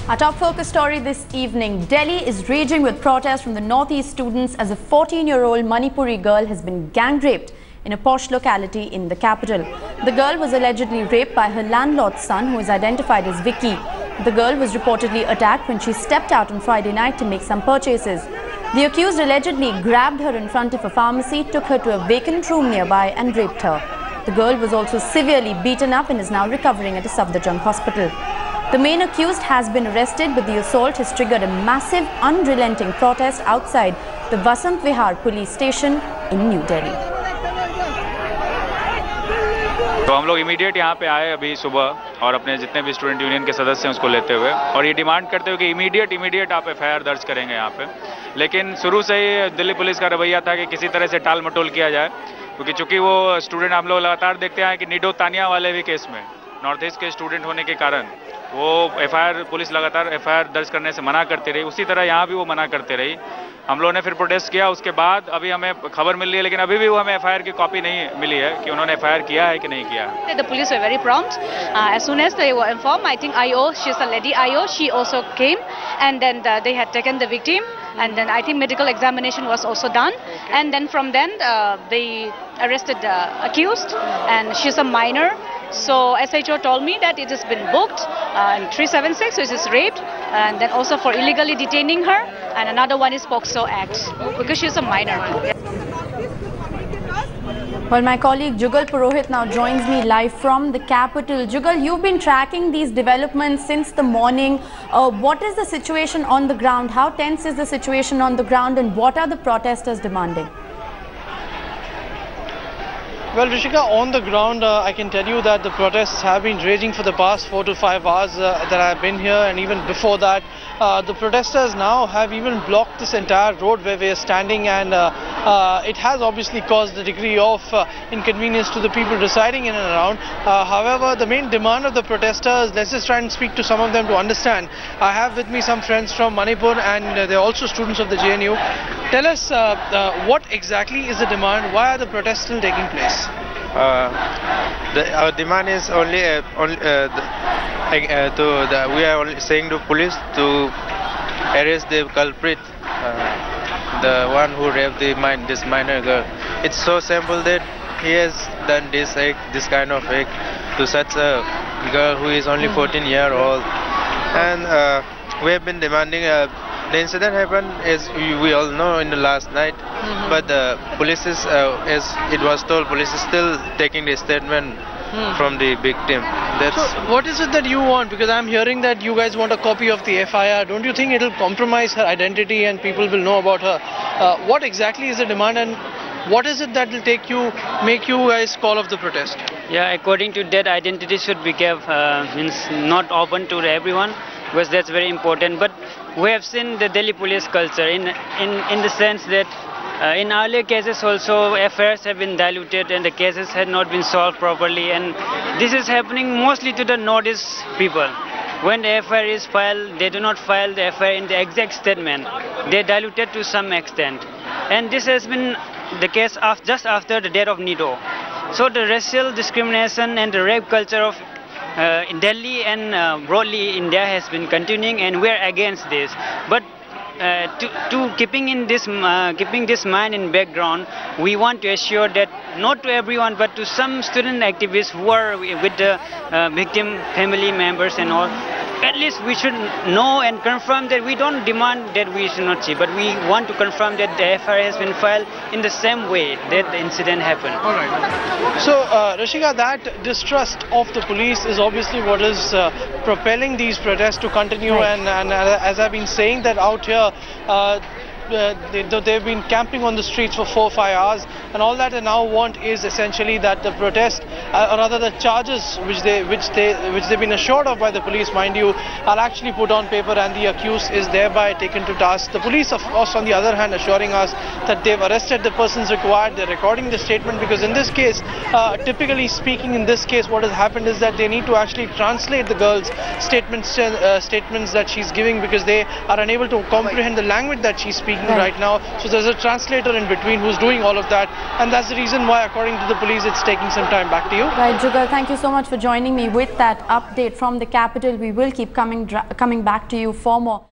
Our top focus story this evening. Delhi is raging with protests from the northeast students as a 14-year-old Manipuri girl has been gang raped in a posh locality in the capital. The girl was allegedly raped by her landlord's son, who is identified as Vicky. The girl was reportedly attacked when she stepped out on Friday night to make some purchases. The accused allegedly grabbed her in front of a pharmacy, took her to a vacant room nearby and raped her. The girl was also severely beaten up and is now recovering at a Safdarjung hospital. The main accused has been arrested, but the assault has triggered a massive, unrelenting protest outside the Vasant Vihar police station in New Delhi. तो हम लोग immediate यहाँ पे आए अभी सुबह और अपने जितने भी स्टूडेंट यूनियन के सदस्य हैं उसको लेते हुए और ये डिमांड करते हुए कि इमीडिएट आप एफआईआर दर्ज करेंगे यहाँ पे। लेकिन शुरू से ही दिल्ली पुलिस का रवैया था कि किसी तरह से टाल मटोल किया जाए, क्योंकि चूंकि वो स्टूडेंट हम लोग लगातार देखते हैं कि निडो तानिया वाले भी केस में नॉर्थ ईस्ट के स्टूडेंट होने के कारण वो एफआईआर पुलिस लगातार एफआईआर दर्ज करने से मना करती रही। उसी तरह यहाँ भी वो मना करते रही। हम लोगों ने फिर प्रोटेस्ट किया। उसके बाद अभी हमें खबर मिल रही है, लेकिन अभी भी वो हमें एफआईआर की कॉपी नहीं मिली है कि उन्होंने एफआईआर किया है कि नहीं किया है। The police were very prompt. As soon as they were informed, I think IO, she's a lady IO, she also came, and then they had taken the victim, and then I think medical examination was also done, and then from then they arrested the accused, and she's a minor. So SHO told me that it has been booked in 376, which is raped, and then also for illegally detaining her, and another one is POCSO Act because she's a minor. Well, my colleague Jugal Purohit now joins me live from the capital. Jugal, you've been tracking these developments since the morning. What is the situation on the ground? How tense is the situation on the ground, and what are the protesters demanding? Well, Rishika, on the ground, I can tell you that the protests have been raging for the past 4 to 5 hours that I've been here, and even before that, the protesters now have even blocked this entire road where we are standing, and it has obviously caused a degree of inconvenience to the people residing in and around. However, the main demand of the protesters, let's just try and speak to some of them to understand. I have with me some friends from Manipur, and they're also students of the JNU. Tell us what exactly is the demand? Why are the protests still taking place? Our demand is only we are only saying to police to arrest the culprit, the one who raped this minor girl. It's so simple that he has done this kind of act to such a girl who is only 14-year-old, and we have been demanding. The incident happened, as we all know, in the last night, but the police is, as it was told, police is still taking the statement from the victim. So what is it that you want? Because I'm hearing that you guys want a copy of the FIR. Don't you think it will compromise her identity and people will know about her? What exactly is the demand, and what is it that will make you guys call off the protest? Yeah, according to that, identity should be kept, means not open to everyone, because that's very important. But we have seen the Delhi police culture in the sense that in earlier cases also affairs have been diluted and the cases had not been solved properly, and this is happening mostly to the Northeast people. When the FIR is filed, they do not file the FIR in the exact statement. They dilute it to some extent, and this has been the case just after the death of Nido. So the racial discrimination and the rape culture of in Delhi and broadly India has been continuing, and we are against this. But keeping this mind in background, we want to assure that not to everyone, but to some student activists who are with the victim family members and all, at least we should know and confirm that we don't demand that we should not see, but we want to confirm that the FIR has been filed in the same way that the incident happened. All right. So, Rishika, that distrust of the police is obviously what is propelling these protests to continue. Right. And as I've been saying that out here, they've been camping on the streets for 4 or 5 hours, and all that they now want is essentially that the protest, or rather the charges which they've been assured of by the police, mind you, are actually put on paper, and the accused is thereby taken to task. The police, of course, on the other hand, assuring us that they've arrested the persons required. They're recording the statement, because in this case, typically speaking, in this case, what has happened is that they need to actually translate the girl's statements that she's giving, because they are unable to comprehend the language that she's speaking right now. So there's a translator in between who's doing all of that, and that's the reason why, according to the police, it's taking some time. Back to you. you. Right, Jugal, thank you so much for joining me with that update from the capital. We will keep coming back to you for more.